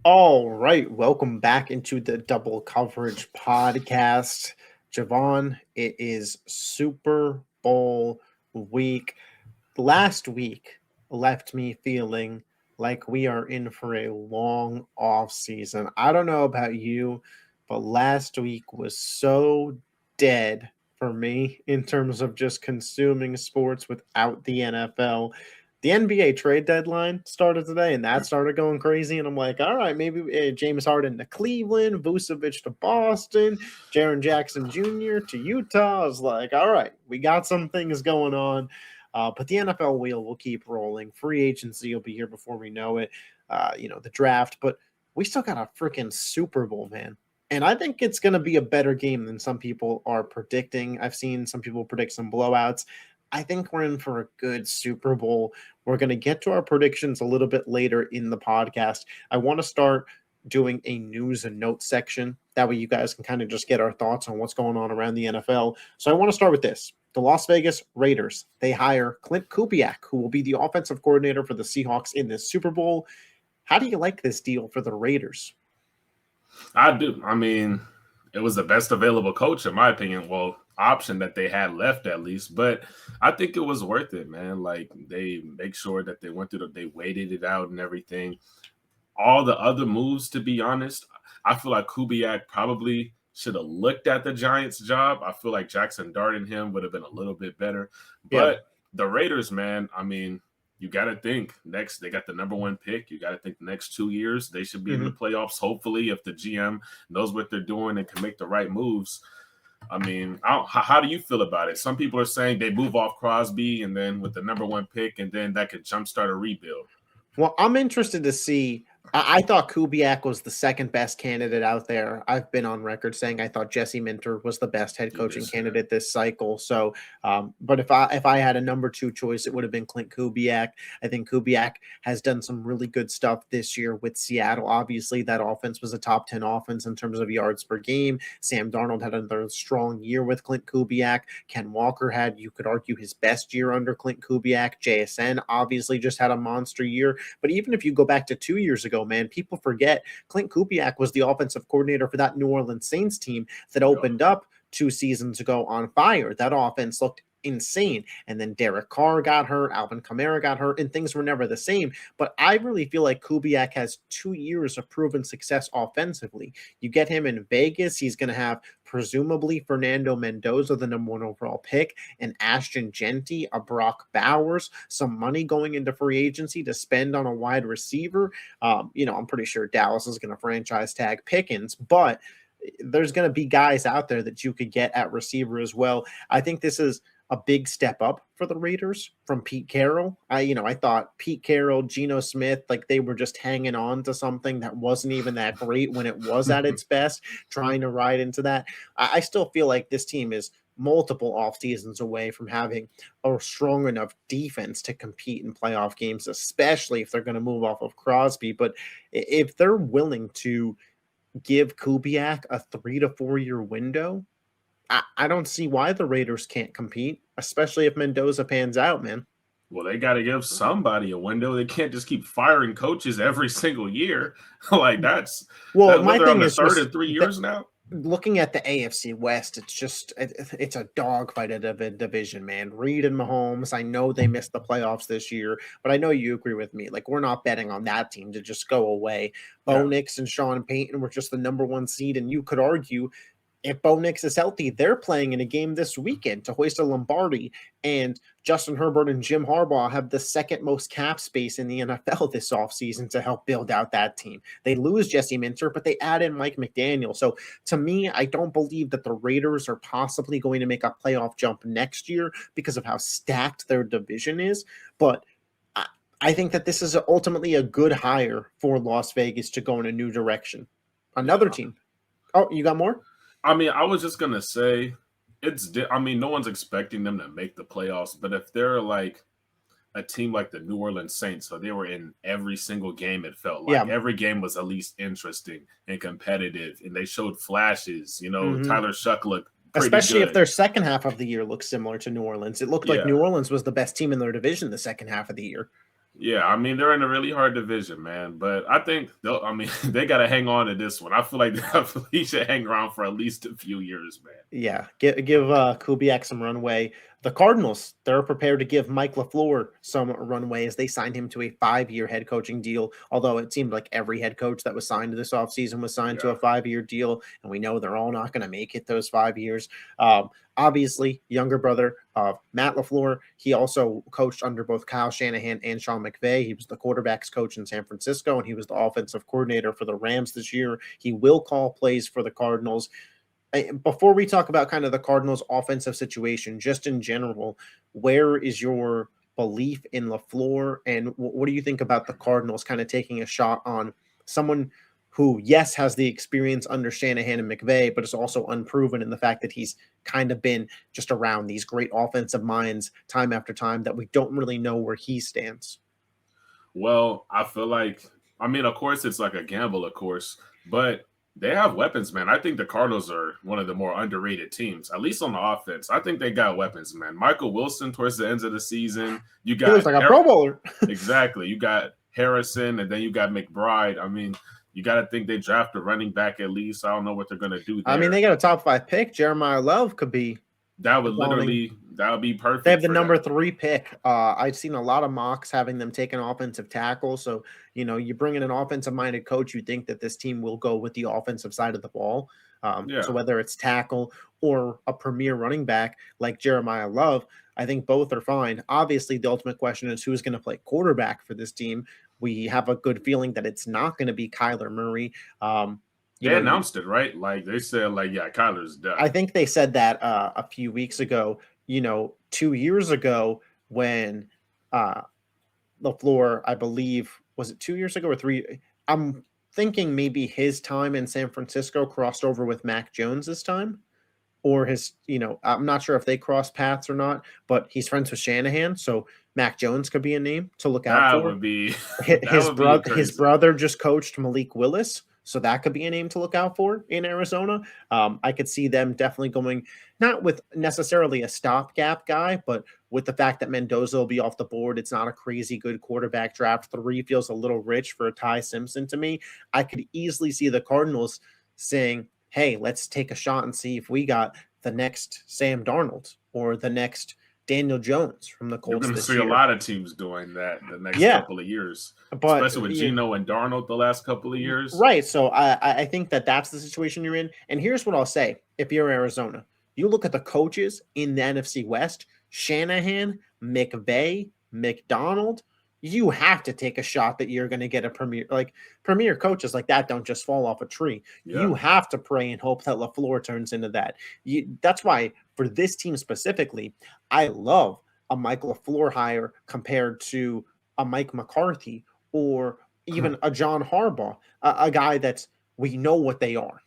All right, welcome back into the Double Coverage Podcast. JaVon, it is Super Bowl week. Last week left me feeling like we are in for a long off season. I don't know about you, but last week was so dead for me in terms of just consuming sports without the NFL. The NBA trade deadline started today, and that started going crazy. And I'm like, all right, maybe James Harden to Cleveland, Vucevic to Boston, Jaren Jackson Jr. to Utah. I was like, all right, we got some things going on. But the NFL wheel will keep rolling. Free agency will be here before we know it. The draft, but we still got a freaking Super Bowl, man. And I think it's going to be a better game than some people are predicting. I've seen some people predict some blowouts. I think we're in for a good Super Bowl. We're going to get to our predictions a little bit later in the podcast. I want to start doing a news and notes section. That way you guys can kind of just get our thoughts on what's going on around the NFL. So I want to start with this. The Las Vegas Raiders, they hire Klint Kubiak, who will be the offensive coordinator for the Seahawks in this Super Bowl. How do you like this deal for the Raiders? I do. I mean, it was the best available coach, in my opinion. Well, option that they had left at least, but I think it was worth it, man. Like they make sure that they went through they waited it out and everything. All the other moves, to be honest, I feel like Kubiak probably should have looked at the Giants job. I feel like Jackson Dart and him would have been a little bit better. Yeah. But the Raiders, man, I mean, you got to think next, they got the number one pick. You got to think the next 2 years, they should be in the playoffs. Hopefully, if the GM knows what they're doing and can make the right moves. I mean, how do you feel about it? Some people are saying they move off Crosby and then with the number one pick, and then that could jumpstart a rebuild. Well, I'm interested to see. I thought Kubiak was the second best candidate out there. I've been on record saying I thought Jesse Minter was the best head coaching candidate this cycle. So, but if I had a number two choice, it would have been Klint Kubiak. I think Kubiak has done some really good stuff this year with Seattle. Obviously, that offense was a top 10 offense in terms of yards per game. Sam Darnold had another strong year with Klint Kubiak. Ken Walker had, you could argue, his best year under Klint Kubiak. JSN obviously just had a monster year. But even if you go back to 2 years ago, man, people forget Klint Kubiak was the offensive coordinator for that New Orleans Saints team that opened up 2 seasons ago on fire. That offense looked insane. And then Derek Carr got hurt, Alvin Kamara got hurt, and things were never the same. But I really feel like Kubiak has 2 years of proven success offensively. You get him in Vegas, he's going to have presumably Fernando Mendoza, the number one overall pick, and Ashton Genty, a Brock Bowers, some money going into free agency to spend on a wide receiver. I'm pretty sure Dallas is going to franchise tag Pickens, but there's going to be guys out there that you could get at receiver as well. I think this is a big step up for the Raiders from Pete Carroll. I thought Pete Carroll, Geno Smith, like they were just hanging on to something that wasn't even that great when it was at its best, trying to ride into that. I still feel like this team is multiple off seasons away from having a strong enough defense to compete in playoff games, especially if they're going to move off of Crosby. But if they're willing to give Kubiak a 3 to 4 year window, I don't see why the Raiders can't compete, especially if Mendoza pans out, man. Well, they got to give somebody a window. They can't just keep firing coaches every single year. Like that's My they're on thing the is third just in 3 years now. looking at the AFC West, it's a dogfight of a division, man. Reed and Mahomes, I know they missed the playoffs this year, but I know you agree with me. Like, we're not betting on that team to just go away. Bo Nix and Sean Payton were just the number one seed, and you could argue if Bo Nix is healthy, they're playing in a game this weekend to hoist a Lombardi. And Justin Herbert and Jim Harbaugh have the second most cap space in the NFL this offseason to help build out that team. They lose Jesse Minter, but they add in Mike McDaniel. So to me, I don't believe that the Raiders are possibly going to make a playoff jump next year because of how stacked their division is. But I think that this is ultimately a good hire for Las Vegas to go in a new direction. Another team. Oh, you got more? I mean, I was just gonna say no one's expecting them to make the playoffs, but if they're like a team like the New Orleans Saints, so they were in every single game, it felt like every game was at least interesting and competitive, and they showed flashes. Tyler Shuck looked especially good. If their second half of the year looks similar to New Orleans. It looked like New Orleans was the best team in their division the second half of the year. Yeah, I mean they're in a really hard division, man. But I think they got to hang on to this one. I feel like he should hang around for at least a few years, man. Yeah, give Kubiak some runway. The Cardinals, they're prepared to give Mike LaFleur some runway as they signed him to a 5-year head coaching deal. Although it seemed like every head coach that was signed this offseason was signed to a 5-year deal, and we know they're all not going to make it those 5 years. Obviously, younger brother of Matt LaFleur, he also coached under both Kyle Shanahan and Sean McVay. He was the quarterback's coach in San Francisco, and he was the offensive coordinator for the Rams this year. He will call plays for the Cardinals. Before we talk about kind of the Cardinals' offensive situation, just in general, where is your belief in LaFleur, and what do you think about the Cardinals kind of taking a shot on someone who, yes, has the experience under Shanahan and McVay, but is also unproven in the fact that he's kind of been just around these great offensive minds time after time that we don't really know where he stands? Well, I feel like, I mean, of course, it's like a gamble, of course, but they have weapons, man. I think the Cardinals are one of the more underrated teams, at least on the offense. I think they got weapons, man. Michael Wilson towards the end of the season. You got He looks like a Pro Bowler. Exactly. You got Harrison, and then you got McBride. I mean, you got to think they draft a running back at least. I don't know what they're going to do there. I mean, they got a top 5 pick. Jeremiah Love could be. That would be perfect. They have the number 3 pick. I've seen a lot of mocks having them take an offensive tackle. So, you bring in an offensive-minded coach, you think that this team will go with the offensive side of the ball. So whether it's tackle or a premier running back like Jeremiah Love, I think both are fine. Obviously, the ultimate question is who's going to play quarterback for this team. We have a good feeling that it's not going to be Kyler Murray. They announced it, right? Like they said, Kyler's done. I think they said that a few weeks ago. 2 years ago when LaFleur, I believe, was it 2 years ago or 3? I'm thinking maybe his time in San Francisco crossed over with Mac Jones this time, or I'm not sure if they crossed paths or not. But he's friends with Shanahan, so Mac Jones could be a name to look out for. His brother just coached Malik Willis. So that could be a name to look out for in Arizona. I could see them definitely going, not with necessarily a stopgap guy, but with the fact that Mendoza will be off the board. It's not a crazy good quarterback draft. 3 feels a little rich for a Ty Simpson to me. I could easily see the Cardinals saying, hey, let's take a shot and see if we got the next Sam Darnold or the next Daniel Jones from the Colts. You're going to see a lot of teams doing that the next couple of years, especially with Geno and Darnold the last couple of years. Right. So I think that's the situation you're in. And here's what I'll say. If you're Arizona, you look at the coaches in the NFC West, Shanahan, McVay, McDonald, you have to take a shot that you're going to get a premier coaches like that don't just fall off a tree. Yeah. You have to pray and hope that LaFleur turns into that. That's why for this team specifically, I love a Mike LaFleur hire compared to a Mike McCarthy or even a John Harbaugh, a guy that's we know what they are.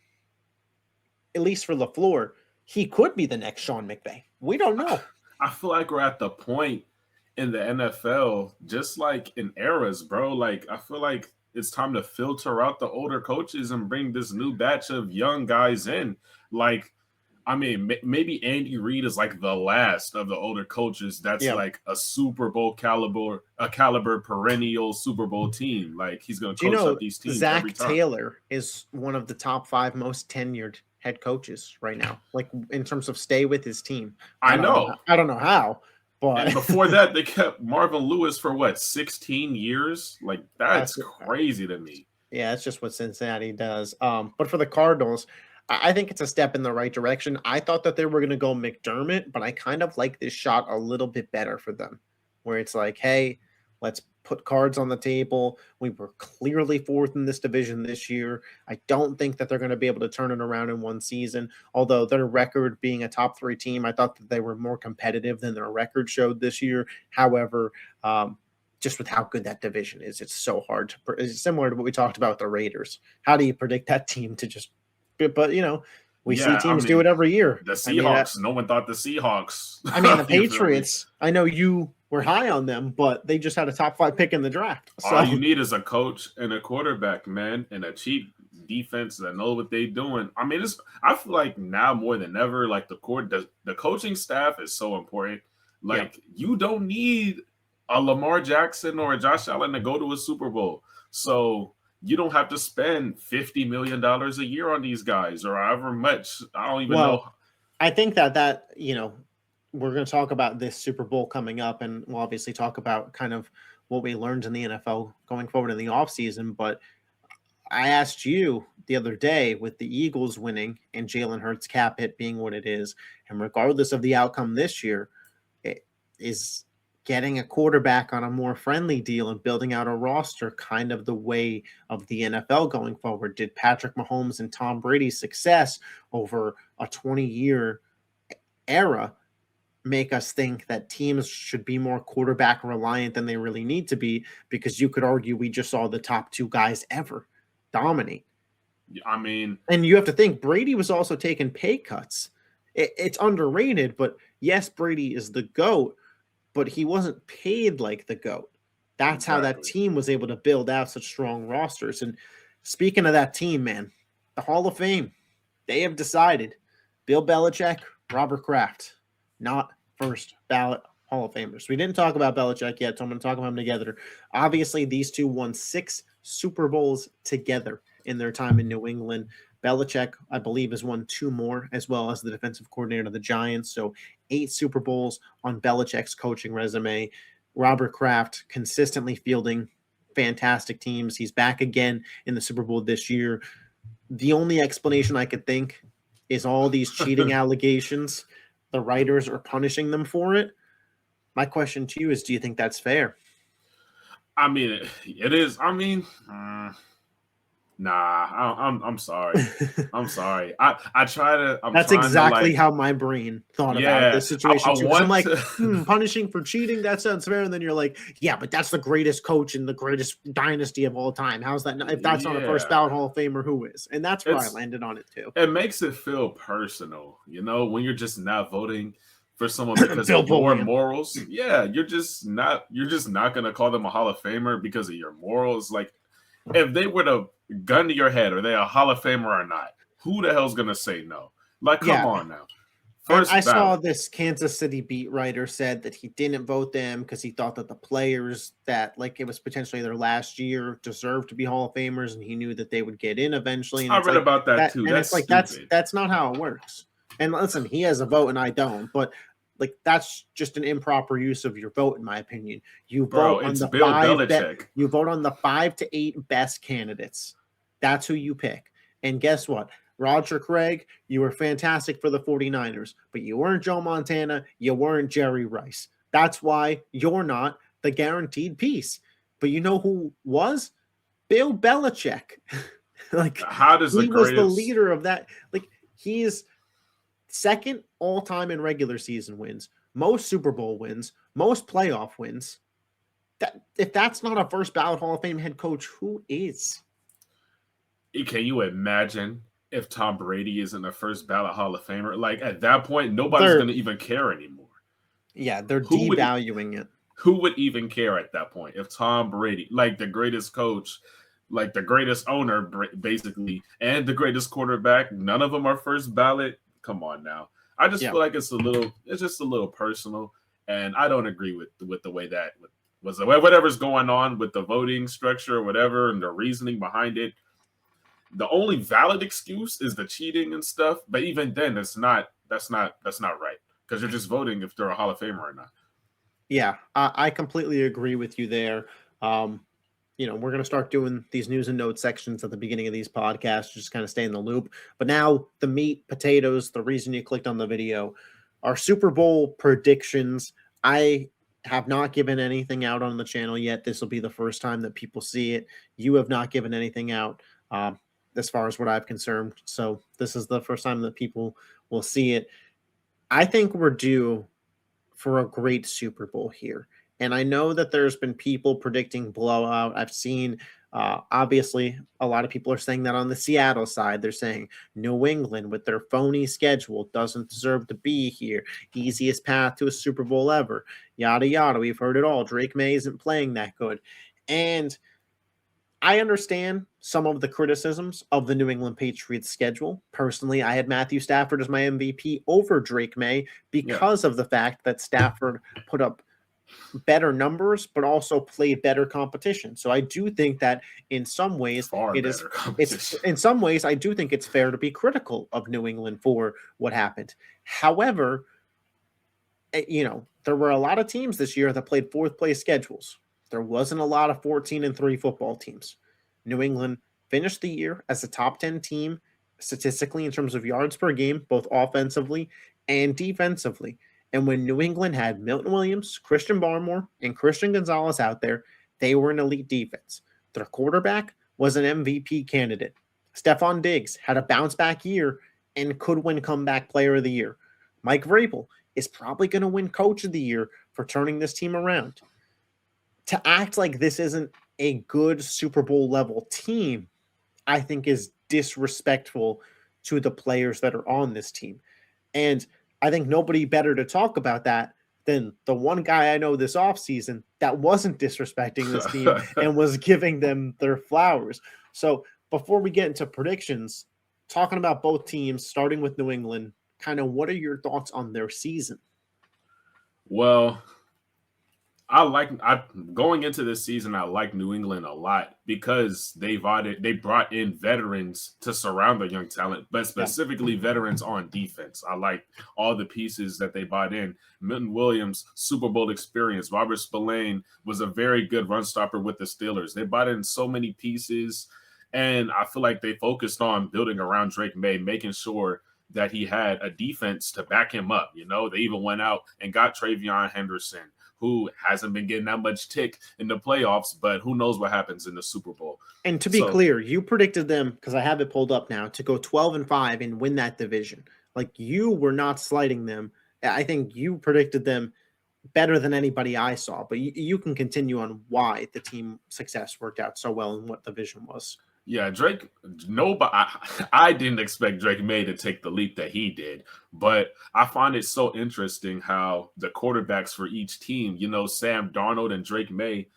At least for LaFleur, he could be the next Sean McVay. We don't know. I feel like we're at the point in the NFL, just like in eras, bro. Like, I feel like it's time to filter out the older coaches and bring this new batch of young guys in. Like, I mean, maybe Andy Reid is like the last of the older coaches that's like a Super Bowl caliber perennial Super Bowl team. Like, he's going to coach up these teams Zach every time. Taylor is one of the top 5 most tenured head coaches right now, like in terms of stay with his team. I know. I don't know how. But and before that, they kept Marvin Lewis for 16 years? Like, that's crazy to me. Yeah, that's just what Cincinnati does. But for the Cardinals, I think it's a step in the right direction. I thought that they were going to go McDermott, but I kind of like this shot a little bit better for them, where it's like, hey, let's put cards on the table. We were clearly 4th in this division this year. I don't think that they're going to be able to turn it around in one season, although their record being a top 3 team, I thought that they were more competitive than their record showed this year. However, just with how good that division is, it's so hard to it's similar to what we talked about with the Raiders. How do you predict that team to just but we see teams do it every year. The Seahawks, no one thought the Seahawks. I mean, the Patriots, I know you were high on them, but they just had a top 5 pick in the draft. So. All you need is a coach and a quarterback, man, and a cheap defense that know what they're doing. I mean, I feel like now more than ever, like the coaching staff is so important. Like, you don't need a Lamar Jackson or a Josh Allen to go to a Super Bowl. So you don't have to spend $50 million a year on these guys or however much. I don't even know. I think that we're going to talk about this Super Bowl coming up, and we'll obviously talk about kind of what we learned in the NFL going forward in the offseason. But I asked you the other day, with the Eagles winning and Jalen Hurts' cap hit being what it is, and regardless of the outcome this year, it is getting a quarterback on a more friendly deal and building out a roster kind of the way of the NFL going forward. Did Patrick Mahomes and Tom Brady's success over a 20-year era make us think that teams should be more quarterback reliant than they really need to be? Because you could argue we just saw the top two guys ever dominate. I mean, and you have to think Brady was also taking pay cuts. It's underrated, but yes, Brady is the GOAT, but he wasn't paid like the GOAT. That's how that team was able to build out such strong rosters. And speaking of that team, man, the Hall of Fame, they have decided Bill Belichick, Robert Kraft, not first ballot Hall of Famers. We didn't talk about Belichick yet, so I'm going to talk about them together. Obviously, these two won 6 Super Bowls together in their time in New England. Belichick, I believe, has won 2 more, as well as the defensive coordinator of the Giants. So 8 Super Bowls on Belichick's coaching resume. Robert Kraft consistently fielding fantastic teams. He's back again in the Super Bowl this year. The only explanation I could think is all these cheating allegations. The writers are punishing them for it. My question to you is, do you think that's fair? I mean, it is. I mean, nah, I'm sorry. I'm sorry. I try to. That's exactly how my brain thought about this situation. I'm like, punishing for cheating, that sounds fair. And then you're like, yeah, but that's the greatest coach in the greatest dynasty of all time. How's that? If that's not a first ballot Hall of Famer, who is? And that's where I landed on it too. It makes it feel personal, when you're just not voting for someone because of your morals. Yeah, you're just not gonna call them a Hall of Famer because of your morals. Like, if they were to gun to your head, are they a Hall of Famer or not? Who the hell's gonna say no? Like, come on now. I saw this Kansas City beat writer said that he didn't vote them because he thought that the players that, like, it was potentially their last year deserved to be Hall of Famers, and he knew that they would get in eventually. And I read about that too. And that's not how it works. And listen, he has a vote and I don't, but like, that's just an improper use of your vote, in my opinion. You vote on the 5 to 8 best candidates. That's who you pick. And guess what? Roger Craig, you were fantastic for the 49ers, but you weren't Joe Montana. You weren't Jerry Rice. That's why you're not the guaranteed piece. But you know who was? Bill Belichick. Like, he was the leader of that. Like, he is second all-time in regular season wins, most Super Bowl wins, most playoff wins. If that's not a first ballot Hall of Fame head coach, who is? Can you imagine if Tom Brady isn't a first ballot Hall of Famer? Like, at that point, nobody's going to even care anymore. Yeah, they're devaluing it. Who would even care at that point if Tom Brady, like the greatest coach, like the greatest owner, basically, and the greatest quarterback, none of them are first ballot? Come on now. I just feel like it's just a little personal, and I don't agree with the way that was whatever's going on with the voting structure or whatever and the reasoning behind it. The only valid excuse is the cheating and stuff, but even then, that's not right, because you're just voting if they're a Hall of Famer or not. Yeah, I completely agree with you there. We're going to start doing these news and notes sections at the beginning of these podcasts, just kind of stay in the loop. But now the meat, potatoes, the reason you clicked on the video, our Super Bowl predictions. I have not given anything out on the channel yet. This will be the first time that people see it. You have not given anything out as far as what I've concerned. So this is the first time that people will see it. I think we're due for a great Super Bowl here. And I know that there's been people predicting blowout. I've seen, obviously, a lot of people are saying that on the Seattle side. They're saying New England, with their phony schedule, doesn't deserve to be here. Easiest path to a Super Bowl ever. Yada, yada. We've heard it all. Drake Maye isn't playing that good. And I understand some of the criticisms of the New England Patriots schedule. Personally, I had Matthew Stafford as my MVP over Drake Maye because of the fact that Stafford put up better numbers, but also played better competition. So I do think that in some ways Far it is better it's competition. in some ways I do think it's fair to be critical of New England for what happened. However, there were a lot of teams this year that played fourth place schedules. There wasn't a lot of 14-3 football teams. New England finished the year as a top 10 team statistically in terms of yards per game, both offensively and defensively. And when New England had Milton Williams, Christian Barmore, and Christian Gonzalez out there, they were an elite defense. Their quarterback was an MVP candidate. Stephon Diggs had a bounce back year and could win comeback player of the year. Mike Vrabel is probably going to win coach of the year for turning this team around. To act like this isn't a good Super Bowl level team, I think is disrespectful to the players that are on this team. And I think nobody better to talk about that than the one guy I know this offseason that wasn't disrespecting this team and was giving them their flowers. So before we get into predictions, talking about both teams, starting with New England, kind of what are your thoughts on their season? Well, going into this season, I like New England a lot because they brought in veterans to surround the young talent, but specifically veterans on defense. I like all the pieces that they brought in. Milton Williams, Super Bowl experience. Robert Spillane was a very good run stopper with the Steelers. They brought in so many pieces, and I feel like they focused on building around Drake Maye, making sure that he had a defense to back him up. They even went out and got Travion Henderson, who hasn't been getting that much tick in the playoffs, but who knows what happens in the Super Bowl. And to be clear, you predicted them, because I have it pulled up now, to go 12-5 and win that division. Like, you were not slighting them. I think you predicted them better than anybody I saw, but you can continue on why the team success worked out so well and what the vision was. Yeah, Drake, I didn't expect Drake Maye to take the leap that he did, but I find it so interesting how the quarterbacks for each team, Sam Darnold and Drake Maye,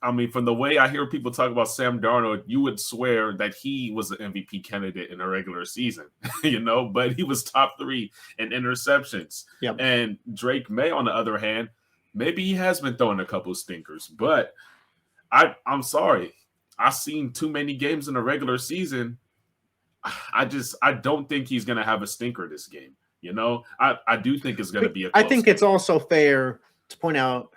I mean, from the way I hear people talk about Sam Darnold, you would swear that he was an MVP candidate in a regular season, but he was top 3 in interceptions. Yep. And Drake Maye, on the other hand, maybe he has been throwing a couple stinkers, but I'm sorry. I've seen too many games in a regular season. I don't think he's going to have a stinker this game. I do think it's going to be a close I think it's also fair to point out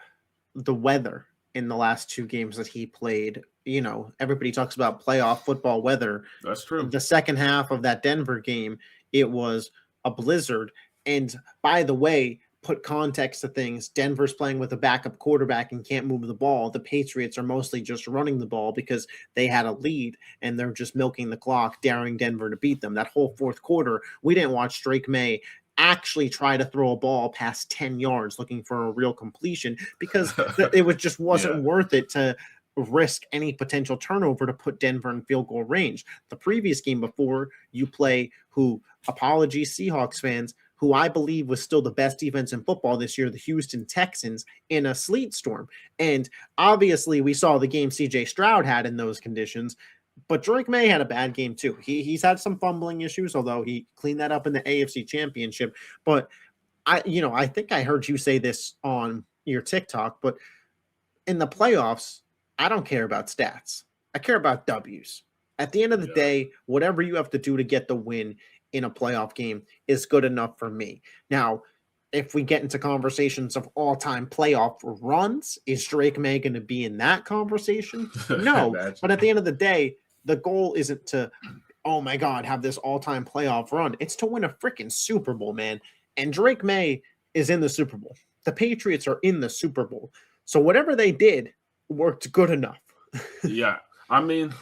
the weather in the last 2 games that he played. Everybody talks about playoff football weather. That's true. The second half of that Denver game, it was a blizzard. And by the way, put context to things, Denver's playing with a backup quarterback and can't move the ball. The Patriots are mostly just running the ball because they had a lead and they're just milking the clock, daring Denver to beat them. That whole fourth quarter, we didn't watch Drake Maye actually try to throw a ball past 10 yards looking for a real completion because it wasn't worth it to risk any potential turnover to put Denver in field goal range. The previous game before, you play apologies Seahawks fans, who I believe was still the best defense in football this year, the Houston Texans, in a sleet storm. And obviously we saw the game CJ Stroud had in those conditions, but Drake Maye had a bad game too. He's had some fumbling issues, although he cleaned that up in the AFC Championship. But I think I heard you say this on your TikTok, but in the playoffs, I don't care about stats. I care about W's. At the end of the day, whatever you have to do to get the win in a playoff game is good enough for me. Now, if we get into conversations of all-time playoff runs, is Drake Maye going to be in that conversation? No. But at the end of the day, the goal isn't to, oh my God, have this all-time playoff run. It's to win a freaking Super Bowl, man. And Drake Maye is in the Super Bowl. The Patriots are in the Super Bowl. So whatever they did worked good enough. Yeah. I mean,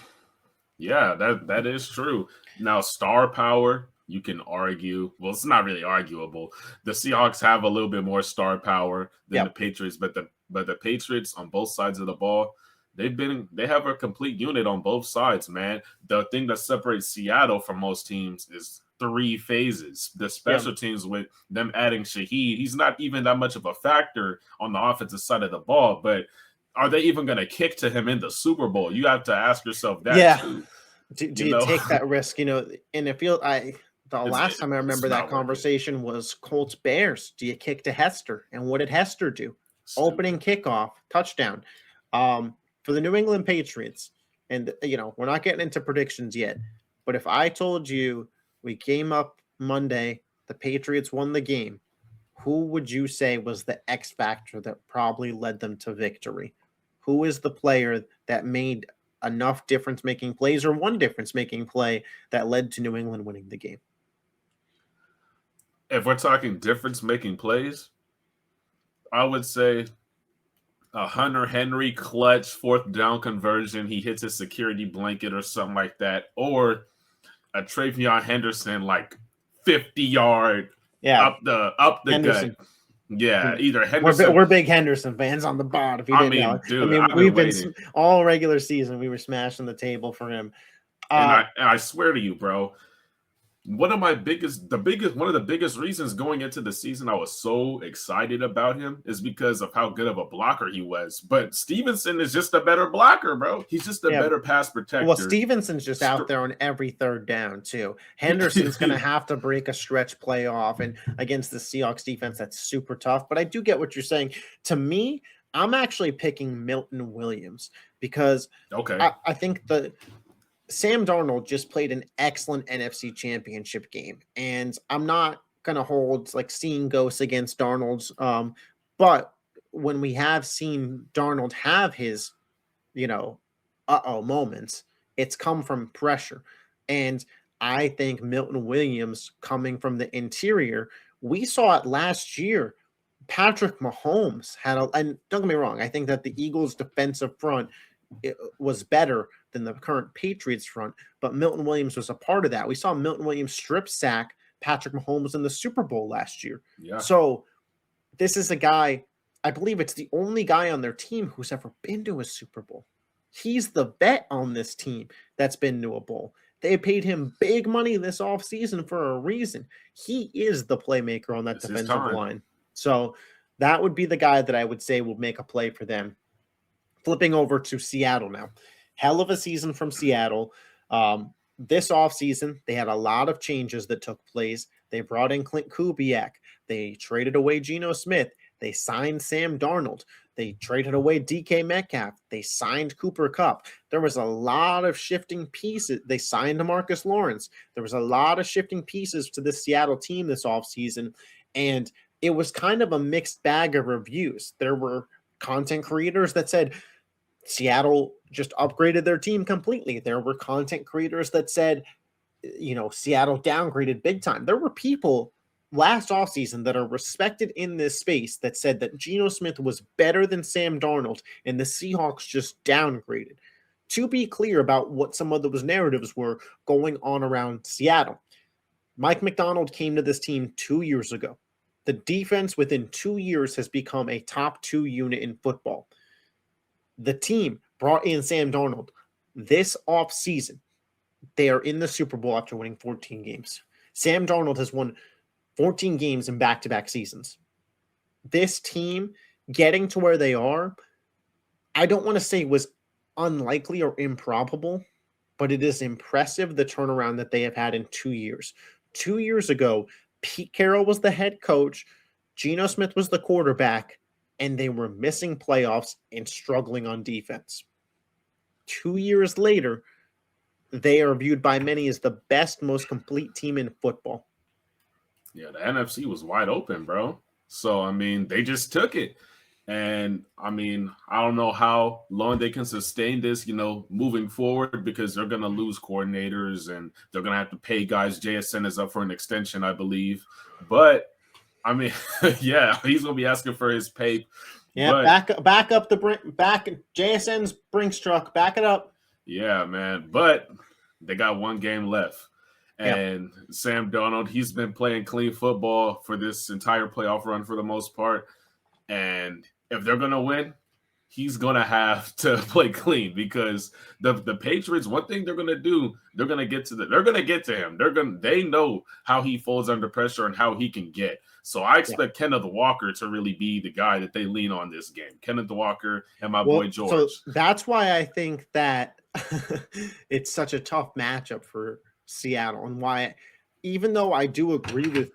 yeah, that is true. Now, star power, you can argue. Well, it's not really arguable. The Seahawks have a little bit more star power than the Patriots, but the Patriots on both sides of the ball, they have a complete unit on both sides, man. The thing that separates Seattle from most teams is 3 phases. The special teams with them adding Shaheed, he's not even that much of a factor on the offensive side of the ball, but are they even going to kick to him in the Super Bowl? You have to ask yourself that too. Do you take that risk? And it feels last time I remember that conversation was Colts Bears. Do you kick to Hester? And what did Hester do? opening kickoff, touchdown. For the New England Patriots, and we're not getting into predictions yet, but if I told you we came up Monday, the Patriots won the game, who would you say was the X factor that probably led them to victory? Who is the player that made enough difference-making plays or one difference-making play that led to New England winning the game? If we're talking difference-making plays, I would say a Hunter Henry clutch fourth down conversion. He hits a security blanket or something like that, or a Travion Henderson 50-yard up the Henderson. gut. Yeah, either Henderson. We're big Henderson fans on the bod. If you didn't know, dude, we've been all regular season. We were smashing the table for him. And I swear to you, bro, one of the biggest reasons going into the season I was so excited about him is because of how good of a blocker he was. But Stevenson is just a better blocker, bro. He's just a better pass protector. Well, Stevenson's just out there on every third down too. Henderson's going to have to break a stretch play off, and against the Seahawks defense, that's super tough. But I do get what you're saying. To me, I'm actually picking Milton Williams because I think Sam Darnold just played an excellent NFC Championship game, and I'm not going to hold seeing ghosts against Darnold's. But when we have seen Darnold have his, moments, it's come from pressure. And I think Milton Williams coming from the interior, we saw it last year. Patrick Mahomes and don't get me wrong, I think that the Eagles' defensive front was better than the current Patriots front, but Milton Williams was a part of that. We saw Milton Williams strip sack Patrick Mahomes in the Super Bowl last year. Yeah. So this is a guy, I believe it's the only guy on their team who's ever been to a Super Bowl. He's the vet on this team that's been to a bowl. They paid him big money this offseason for a reason. He is the playmaker on that defensive line. So that would be the guy that I would say will make a play for them. Flipping over to Seattle now. Hell of a season from Seattle. This offseason, they had a lot of changes that took place. They brought in Klint Kubiak. They traded away Geno Smith. They signed Sam Darnold. They traded away DK Metcalf. They signed Cooper Kupp. There was a lot of shifting pieces. They signed Demarcus Lawrence. There was a lot of shifting pieces to the Seattle team this offseason, and it was kind of a mixed bag of reviews. There were content creators that said Seattle just upgraded their team completely. There were content creators that said, Seattle downgraded big time. There were people last offseason that are respected in this space that said that Geno Smith was better than Sam Darnold and the Seahawks just downgraded. To be clear about what some of those narratives were going on around Seattle, Mike McDonald came to this team 2 years ago. The defense within 2 years has become a top 2 unit in football. The team brought in Sam Darnold this offseason. They are in the Super Bowl after winning 14 games. Sam Darnold has won 14 games in back-to-back seasons. This team getting to where they are, I don't want to say was unlikely or improbable, but it is impressive the turnaround that they have had in 2 years. 2 years ago, Pete Carroll was the head coach, Geno Smith was the quarterback, and they were missing playoffs and struggling on defense. 2 years later, they are viewed by many as the best, most complete team in football. Yeah, the NFC was wide open, bro. So, they just took it. And, I don't know how long they can sustain this, moving forward, because they're going to lose coordinators and they're going to have to pay guys. JSN is up for an extension, I believe. But, yeah, he's going to be asking for his pay. Yeah, back up JSN's Brinks truck. Back it up. Yeah, man. But they got one game left. And Sam Darnold, he's been playing clean football for this entire playoff run for the most part. And if they're going to win, he's going to have to play clean, because the Patriots, one thing they're going to do, they're going to get to him. They know how he folds under pressure and how he can get. So I expect Kenneth Walker to really be the guy that they lean on this game. Kenneth Walker and my boy George. So that's why I think that it's such a tough matchup for Seattle, and why, even though I do agree with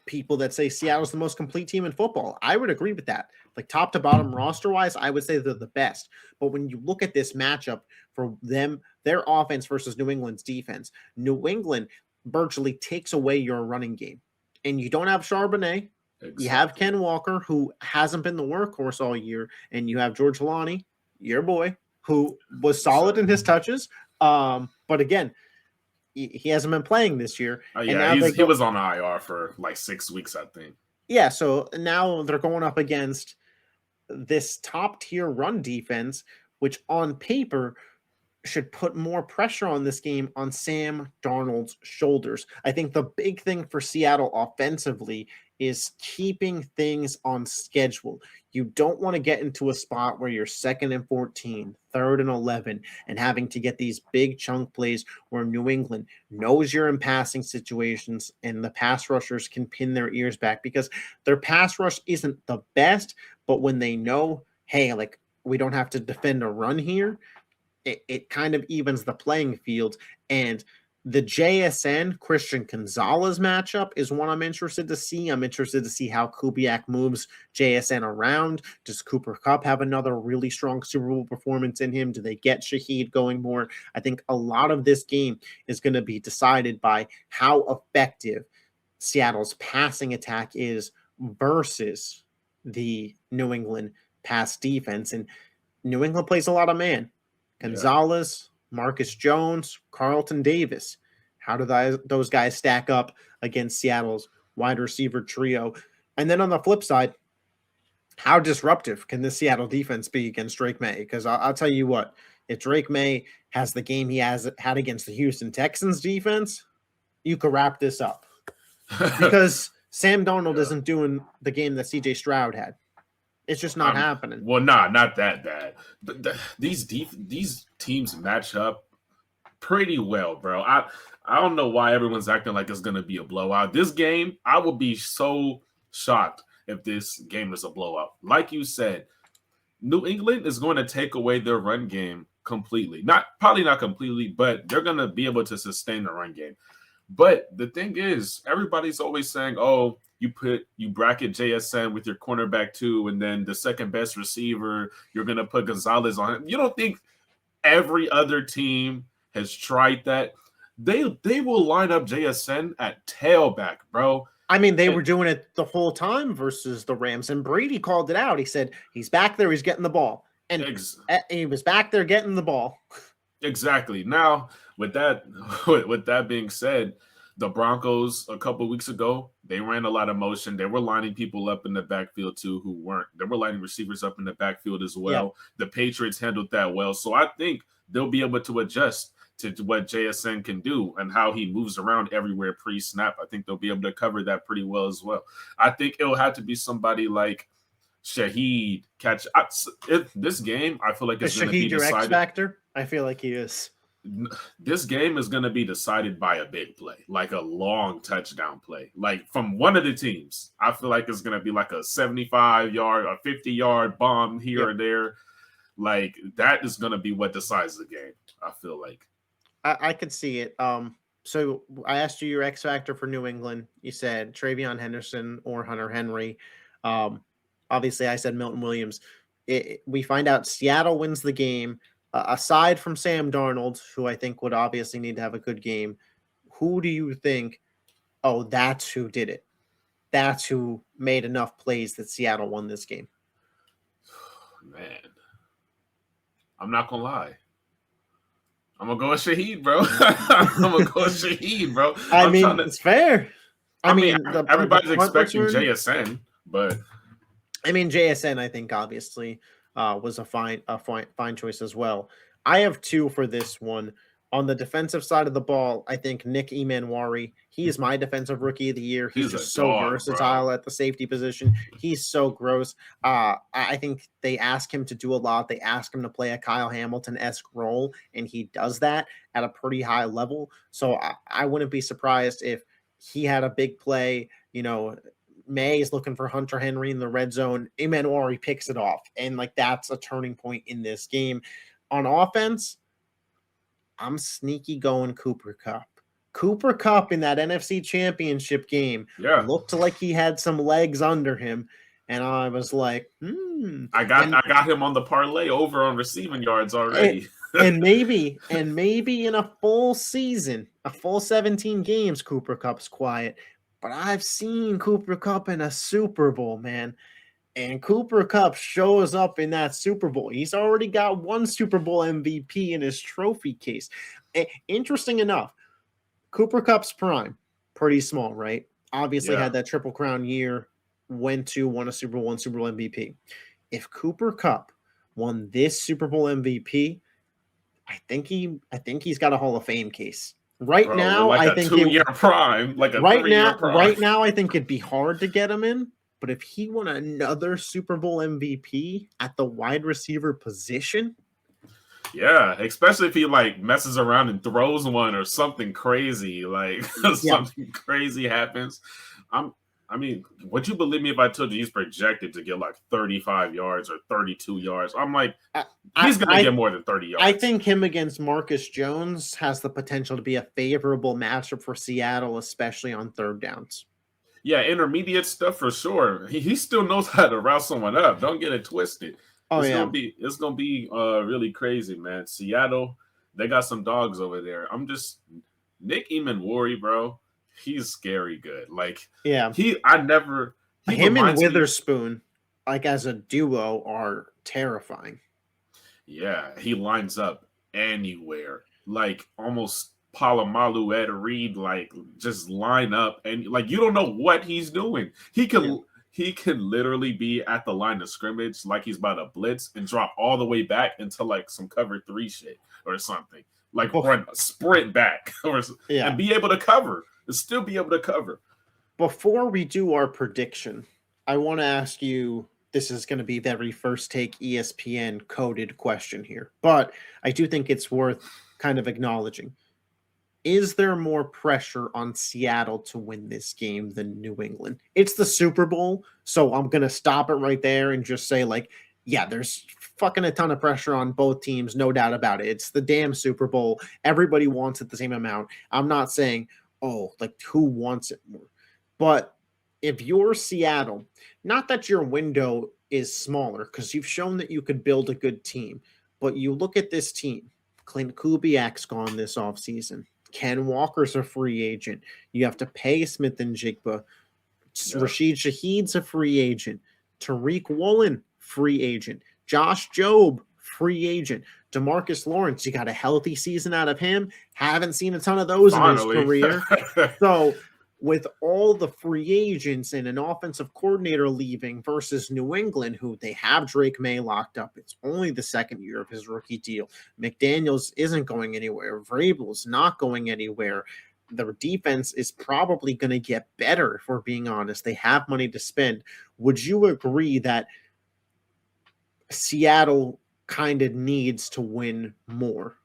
people that say Seattle's the most complete team in football. I would agree with that. Like top to bottom roster wise, I would say they're the best. But when you look at this matchup for them, their offense versus New England's defense, New England virtually takes away your running game. And you don't have Charbonnet. Exactly. You have Ken Walker, who hasn't been the workhorse all year. And you have George Halani, your boy, who was solid in his touches. But again, he hasn't been playing this year. Yeah, he was on IR for like 6 weeks, I think. Yeah, so now they're going up against this top-tier run defense, which on paper should put more pressure on this game on Sam Darnold's shoulders. I think the big thing for Seattle offensively is keeping things on schedule. You don't want to get into a spot where you're 2nd and 14, 3rd and 11, and having to get these big chunk plays where New England knows you're in passing situations and the pass rushers can pin their ears back because their pass rush isn't the best, but when they know, hey, like we don't have to defend a run here, it kind of evens the playing field. And the JSN Christian Gonzalez matchup is one I'm interested to see. I'm interested to see how Kubiak moves JSN around. Does Cooper Kupp have another really strong Super Bowl performance in him? Do they get Shaheed going more? I think a lot of this game is going to be decided by how effective Seattle's passing attack is versus the New England pass defense. And New England plays a lot of man. Gonzalez, Marcus Jones, Carlton Davis. How do those guys stack up against Seattle's wide receiver trio? And then on the flip side, how disruptive can this Seattle defense be against Drake Maye? Because I'll tell you what, if Drake Maye has the game he had against the Houston Texans defense, you could wrap this up. Because Sam Darnold isn't doing the game that CJ Stroud had. It's just not happening. Well, not that bad. These teams match up pretty well, bro. I don't know why everyone's acting like it's going to be a blowout. This game, I would be so shocked if this game is a blowout. Like you said, New England is going to take away their run game completely. Probably not completely, but they're going to be able to sustain the run game. But the thing is, everybody's always saying, oh, you bracket JSN with your cornerback 2, and then the second best receiver, you're going to put Gonzalez on him. You don't think every other team has tried that? They will line up JSN at tailback, bro. I mean, they were doing it the whole time versus the Rams, and Brady called it out. He said, he's back there, he's getting the ball. And he was back there getting the ball. Exactly. Now, with that being said, the Broncos a couple of weeks ago, they ran a lot of motion. They were lining people up in the backfield too who weren't. They were lining receivers up in the backfield as well. Yeah. The Patriots handled that well. So I think they'll be able to adjust to what JSN can do and how he moves around everywhere pre-snap. I think they'll be able to cover that pretty well as well. I think it'll have to be somebody like Shaheed catch. This game, I feel like it's going to be decided. Shaheed your X factor? I feel like he is. This game is going to be decided by a big play, like a long touchdown play, like from one of the teams. I feel like it's going to be like a 75-yard or 50-yard bomb here or there. Like that is going to be what decides the game. I feel like I could see it. So I asked you your X factor for New England. You said Travion Henderson or Hunter Henry. Obviously, I said Milton Williams. We find out Seattle wins the game. Aside from Sam Darnold, who I think would obviously need to have a good game, who do you think, oh, that's who did it? That's who made enough plays that Seattle won this game? Man, I'm not going to lie. I'm going to go with Shaheed, bro. I mean, it's fair. I mean everybody's expecting JSN, but I mean, JSN, I think, obviously, was a fine choice as well. I have two for this one. On the defensive side of the ball, I think Nick Emanwari, he is my defensive rookie of the year. He's just so versatile at the safety position. He's so gross. I think they ask him to do a lot. They ask him to play a Kyle Hamilton-esque role, and he does that at a pretty high level. So I wouldn't be surprised if he had a big play. You know, May is looking for Hunter Henry in the red zone. Emanwari picks it off, and like that's a turning point in this game. On offense, I'm sneaky going Cooper Kupp. Cooper Kupp in that NFC Championship game looked like he had some legs under him. And I was like, I got him on the parlay over on receiving yards already. and maybe in a full season, a full 17 games, Cooper Kupp's quiet. But I've seen Cooper Kupp in a Super Bowl, man. And Cooper Kupp shows up in that Super Bowl. He's already got one Super Bowl MVP in his trophy case. Interesting enough, Cooper Kupp's prime, pretty small, right? Obviously had that Triple Crown year, won a Super Bowl, and Super Bowl MVP. If Cooper Kupp won this Super Bowl MVP, I think he's got a Hall of Fame case. Right now, I think 2-year prime, like a 3-year prime. Right now, I think it'd be hard to get him in. But if he won another Super Bowl MVP at the wide receiver position, yeah, especially if he like messes around and throws one or something crazy, like something crazy happens. I mean, would you believe me if I told you he's projected to get like 35 yards or 32 yards? I'm like, he's going to get more than 30 yards. I think him against Marcus Jones has the potential to be a favorable matchup for Seattle, especially on third downs. Yeah, intermediate stuff for sure. He still knows how to route someone up. Don't get it twisted. It's gonna be really crazy, man. Seattle, they got some dogs over there. Nick Eamon-Worry, bro. He's scary good. Like, him and Witherspoon, like as a duo, are terrifying. Yeah, he lines up anywhere, like almost Palomalu, Ed Reed, like just line up and like you don't know what he's doing. He can literally be at the line of scrimmage like he's about to blitz and drop all the way back into like some cover 3 shit or something, like or sprint back and be able to cover. Still be able to cover. Before we do our prediction, I want to ask you, this is going to be very first take ESPN coded question here, but I do think it's worth kind of acknowledging. Is there more pressure on Seattle to win this game than New England? It's the Super Bowl, so I'm going to stop it right there and just say, like, yeah, there's fucking a ton of pressure on both teams, no doubt about it. It's the damn Super Bowl. Everybody wants it the same amount. I'm not saying, oh, like who wants it more? But if you're Seattle, not that your window is smaller because you've shown that you could build a good team, but you look at this team. Klint Kubiak's gone this offseason. Ken Walker's a free agent. You have to pay Smith and Jigba. Rashid Shaheed's a free agent. Tariq Woolen, free agent. Josh Jobe, free agent. DeMarcus Lawrence, you got a healthy season out of him. Haven't seen a ton of those in his career. So with all the free agents and an offensive coordinator leaving versus New England, who they have Drake Maye locked up. It's only the second year of his rookie deal. McDaniels isn't going anywhere. Vrabel's not going anywhere. The defense is probably going to get better, if we're being honest. They have money to spend. Would you agree that Seattle kind of needs to win more?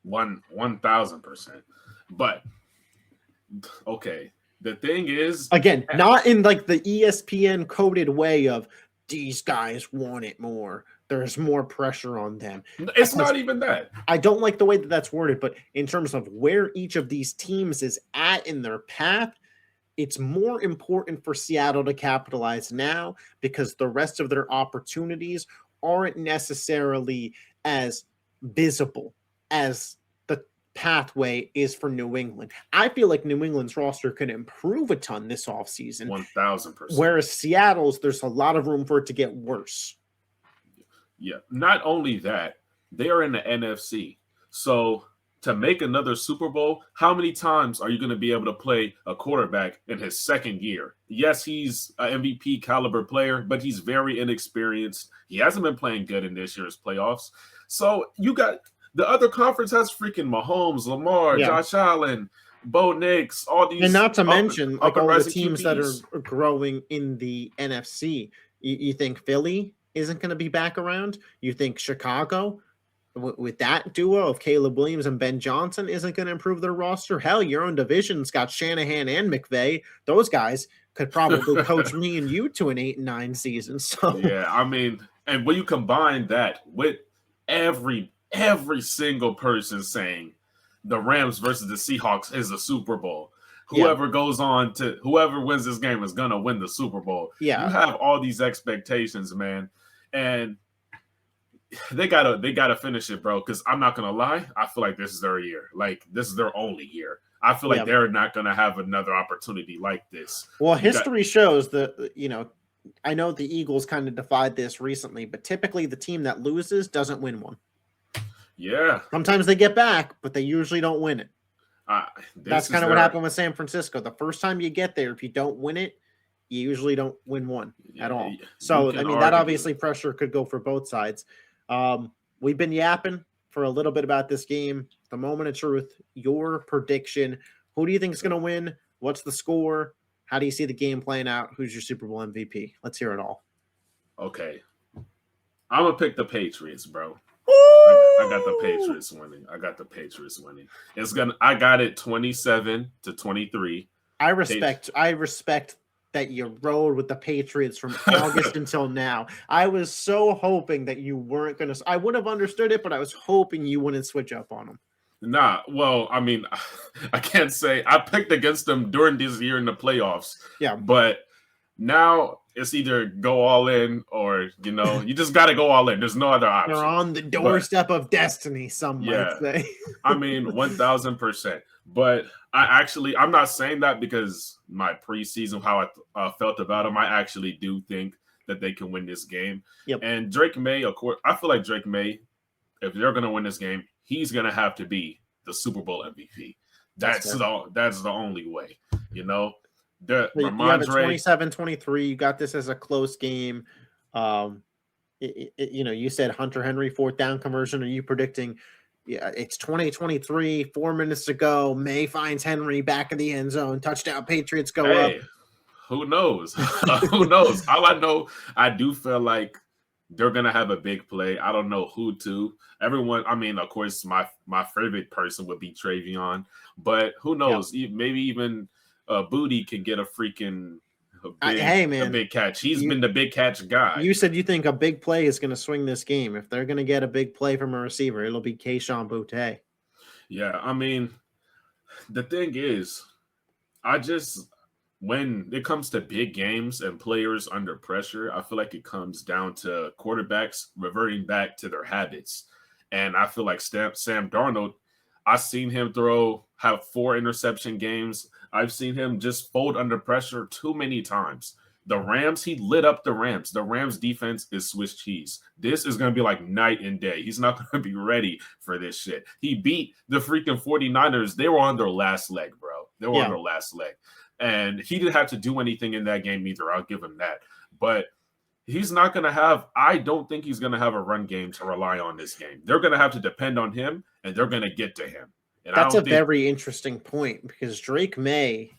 1,000%. But okay, the thing is, again, not in like the ESPN coded way of these guys want it more. There's more pressure on them. It's not even that. I don't like the way that that's worded, but in terms of where each of these teams is at in their path, it's more important for Seattle to capitalize now because the rest of their opportunities aren't necessarily as visible as the pathway is for New England. I feel like New England's roster could improve a ton this offseason. 1,000%. Whereas Seattle's, there's a lot of room for it to get worse. Yeah. Not only that, they are in the NFC. So to make another Super Bowl, how many times are you going to be able to play a quarterback in his second year? Yes, he's an MVP caliber player, but he's very inexperienced. He hasn't been playing good in this year's playoffs. So you got the other conference has freaking Mahomes, Lamar, Josh Allen, Bo Nix, all these. And not to mention like all the teams that are growing in the NFC. You think Philly isn't going to be back around? You think Chicago, with that duo of Caleb Williams and Ben Johnson, isn't going to improve their roster? Hell, your own division's got Shanahan and McVay. Those guys could probably coach me and you to an 8-9 season. So yeah, I mean, and when you combine that with every single person saying the Rams versus the Seahawks is the Super Bowl. Yeah. Whoever wins this game is gonna win the Super Bowl. Yeah. You have all these expectations, man, and they gotta finish it, bro. Because I'm not gonna lie, I feel like this is their year. Like this is their only year. I feel like they're not gonna have another opportunity like this. Well, history shows that, you know, I know the Eagles kind of defied this recently, but typically the team that loses doesn't win one. Yeah. Sometimes they get back, but they usually don't win it. That's kind of what happened with San Francisco. The first time you get there, if you don't win it, you usually don't win one at all. So, I mean, that obviously pressure could go for both sides. We've been yapping for a little bit about this game. The moment of truth, your prediction. Who do you think is going to win? What's the score? How do you see the game playing out? Who's your Super Bowl MVP? Let's hear it all. Okay. I'm going to pick the Patriots, bro. I got the Patriots winning. I got it 27-23. I respect that you rode with the Patriots from August until now. I was so hoping that you weren't going to. I would have understood it, but I was hoping you wouldn't switch up on them. Nah, well, I mean, I can't say I picked against them during this year in the playoffs. Yeah, but now it's either go all in or, you know, you just got to go all in. There's no other option. They're on the doorstep of destiny, some might say. I mean, 1,000%. But I'm not saying that because my preseason, how I felt about them. I actually do think that they can win this game. Yep. And Drake Maye, of course, I feel like Drake Maye, if they're going to win this game, he's going to have to be the Super Bowl MVP. That's the only way, you know. You have a 27-23. You got this as a close game. You know, you said Hunter Henry 4th down conversion. Are you predicting? Yeah, it's 2023, 4 minutes to go. May finds Henry back in the end zone. Touchdown, Patriots go up. Who knows? Who knows? All I know, I do feel like they're going to have a big play. I don't know who to. Everyone, I mean, of course, my favorite person would be Travion. But who knows? Yep. Maybe even Booty can get a freaking a big catch. He's been the big catch guy. You said you think a big play is going to swing this game. If they're going to get a big play from a receiver, it'll be Kayshon Boutte. Yeah, I mean, the thing is, when it comes to big games and players under pressure, I feel like it comes down to quarterbacks reverting back to their habits. And I feel like Sam Darnold, I've seen him have 4 interception games. I've seen him just fold under pressure too many times. The Rams, he lit up the Rams. The Rams defense is Swiss cheese. This is going to be like night and day. He's not going to be ready for this shit. He beat the freaking 49ers. They were on their last leg, bro. They were on their last leg. And he didn't have to do anything in that game either. I'll give him that. But he's not going to have – I don't think he's going to have a run game to rely on this game. They're going to have to depend on him, and they're going to get to him. And that's a very interesting point because Drake Maye,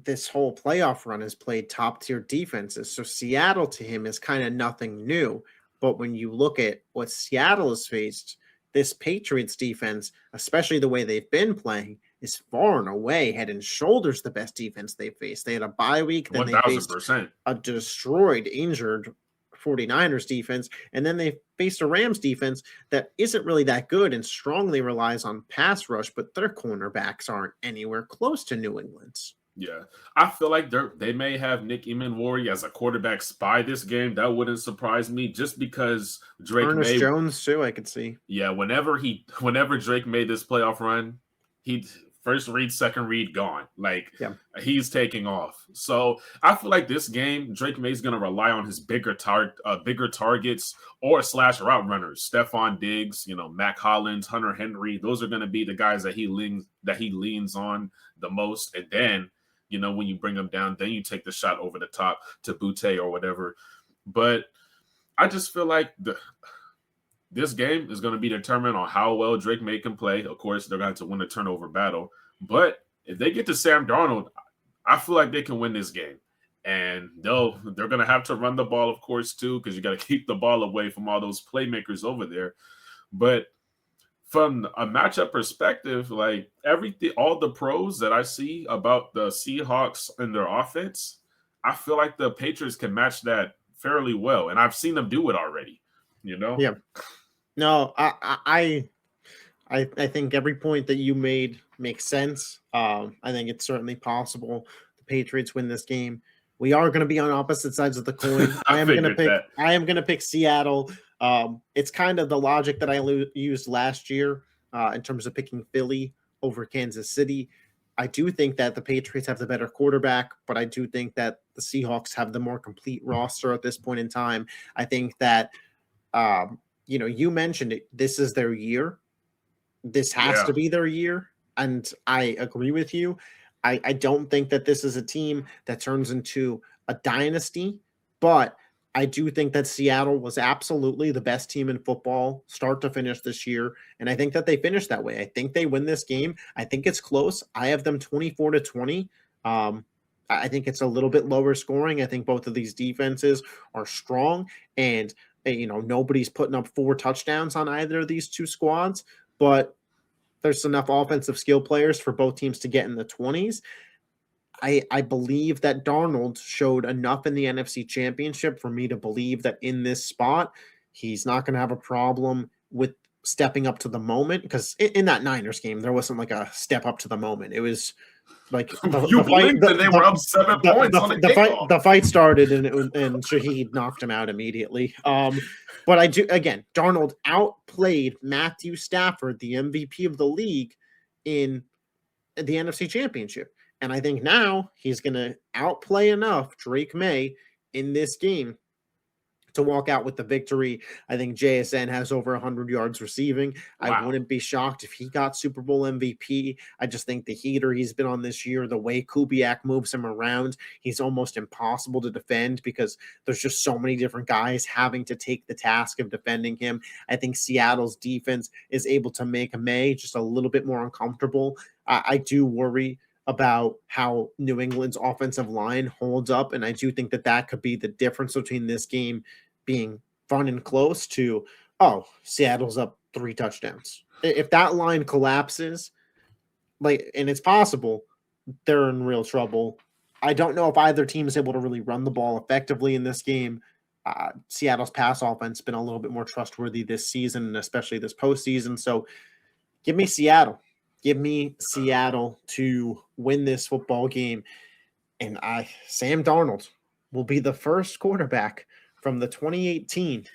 this whole playoff run, has played top-tier defenses. So Seattle to him is kind of nothing new. But when you look at what Seattle has faced, this Patriots defense, especially the way they've been playing, is far and away head and shoulders the best defense they faced. They had a bye week, then 1,000%. They faced a destroyed, injured 49ers defense, and then they faced a Rams defense that isn't really that good and strongly relies on pass rush, but their cornerbacks aren't anywhere close to New England's. Yeah, I feel like they may have Nick Emenwari as a quarterback spy this game. That wouldn't surprise me, just because Drake Maye, Jones too. I could see. Yeah, whenever Drake made this playoff run, he first read, second read, gone. He's taking off. So I feel like this game, Drake Maye's going to rely on his bigger targets or slash route runners. Stephon Diggs, Mac Hollins, Hunter Henry. Those are going to be the guys that he leans on the most. And then, when you bring them down, then you take the shot over the top to Boutte or whatever. But I just feel like this game is going to be determined on how well Drake Maye can play. Of course, they're going to win the turnover battle. But if they get to Sam Darnold, I feel like they can win this game. And they're going to have to run the ball, of course, too, because you got to keep the ball away from all those playmakers over there. But from a matchup perspective, all the pros that I see about the Seahawks and their offense, I feel like the Patriots can match that fairly well. And I've seen them do it already, Yeah. No, I I think every point that you made makes sense. I think it's certainly possible the Patriots win this game. We are going to be on opposite sides of the coin. I am going to pick Seattle. It's kind of the logic that I used last year in terms of picking Philly over Kansas City. I do think that the Patriots have the better quarterback, but I do think that the Seahawks have the more complete roster at this point in time. I think that, you mentioned it. This is their year. This has to be their year. And I agree with you. I don't think that this is a team that turns into a dynasty, but I do think that Seattle was absolutely the best team in football start to finish this year. And I think that they finished that way. I think they win this game. I think it's close. I have them 24-20. I think it's a little bit lower scoring. I think both of these defenses are strong, and nobody's putting up 4 touchdowns on either of these two squads, but there's enough offensive skill players for both teams to get in the 20s. I believe that Darnold showed enough in the NFC Championship for me to believe that in this spot, he's not going to have a problem with stepping up to the moment, because in that Niners game, there wasn't like a step up to the moment. It was like they were up 7 points on the fight started and Shaheed knocked him out immediately. But I do, again, Darnold outplayed Matthew Stafford, the MVP of the league, in the NFC Championship. And I think now he's going to outplay enough Drake Maye in this game to walk out with the victory. I think JSN has over 100 yards receiving. Wow. I wouldn't be shocked if he got Super Bowl MVP. I just think the heater he's been on this year, the way Kubiak moves him around, he's almost impossible to defend because there's just so many different guys having to take the task of defending him. I think Seattle's defense is able to make Maye just a little bit more uncomfortable. I do worry about how New England's offensive line holds up, and I do think that could be the difference between this game being fun and close to, Seattle's up 3 touchdowns. If that line collapses, and it's possible, they're in real trouble. I don't know if either team is able to really run the ball effectively in this game. Seattle's pass offense has been a little bit more trustworthy this season, and especially this postseason. So give me Seattle. Give me Seattle to win this football game. And Sam Darnold will be the first quarterback from the 2018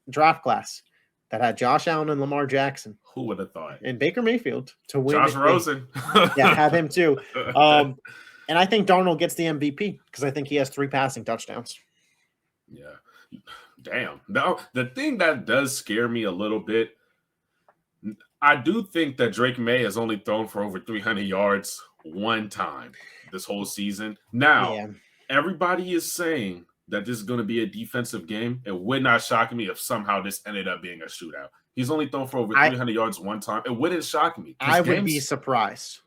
draft class that had Josh Allen and Lamar Jackson. Who would have thought? And Baker Mayfield to win. Josh Rosen. Yeah, have him too. And I think Darnold gets the MVP because I think he has 3 passing touchdowns. Yeah. Damn. Now, the thing that does scare me a little bit, I do think that Drake Maye has only thrown for over 300 yards one time this whole season. Now, everybody is saying that this is going to be a defensive game. It would not shock me if somehow this ended up being a shootout. He's only thrown for over 300 yards one time. It wouldn't shock me. I would be surprised.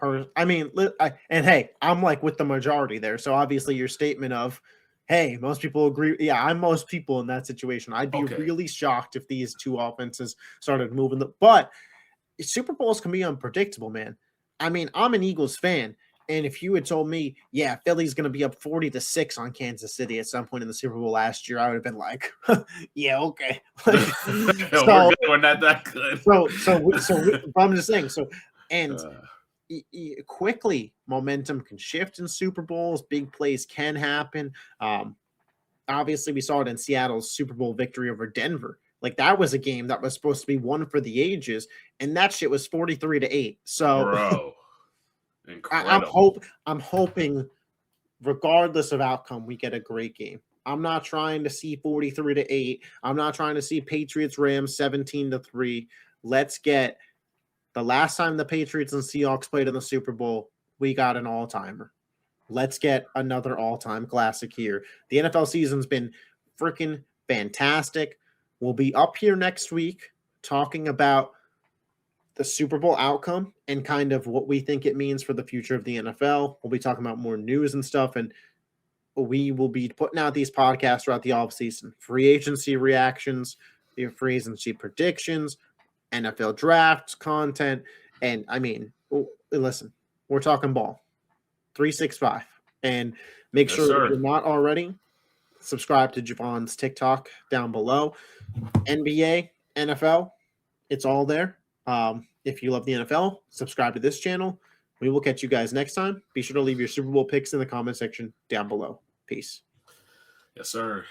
And hey, I'm like with the majority there. So obviously your statement of, hey, most people agree. Yeah, I'm most people in that situation. I'd be really shocked if these two offenses started moving. But Super Bowls can be unpredictable, man. I mean, I'm an Eagles fan. And if you had told me, yeah, Philly's going to be up 40-6 on Kansas City at some point in the Super Bowl last year, I would have been like, yeah, okay. We're not that good. So I'm just saying. Quickly, momentum can shift in Super Bowls. Big plays can happen. Obviously, we saw it in Seattle's Super Bowl victory over Denver. Like, that was a game that was supposed to be one for the ages, and that shit was 43-8. So, bro, I'm hoping, regardless of outcome, we get a great game. I'm not trying to see 43-8. I'm not trying to see Patriots Rams 17-3. Let's get. The last time the Patriots and Seahawks played in the Super Bowl, we got an all-timer. Let's get another all-time classic here. The NFL season's been freaking fantastic. We'll be up here next week talking about the Super Bowl outcome and kind of what we think it means for the future of the NFL. We'll be talking about more news and stuff, and we will be putting out these podcasts throughout the offseason. Free agency reactions, free agency predictions, NFL drafts content, and I mean, listen, we're talking ball. 365, and make sure if you're not already, subscribe to JaVon's TikTok down below. NBA, NFL, It's all there. If you love the NFL, subscribe to this channel. We will catch you guys next time. Be sure to leave your Super Bowl picks in the comment section down below. Peace. Yes, sir.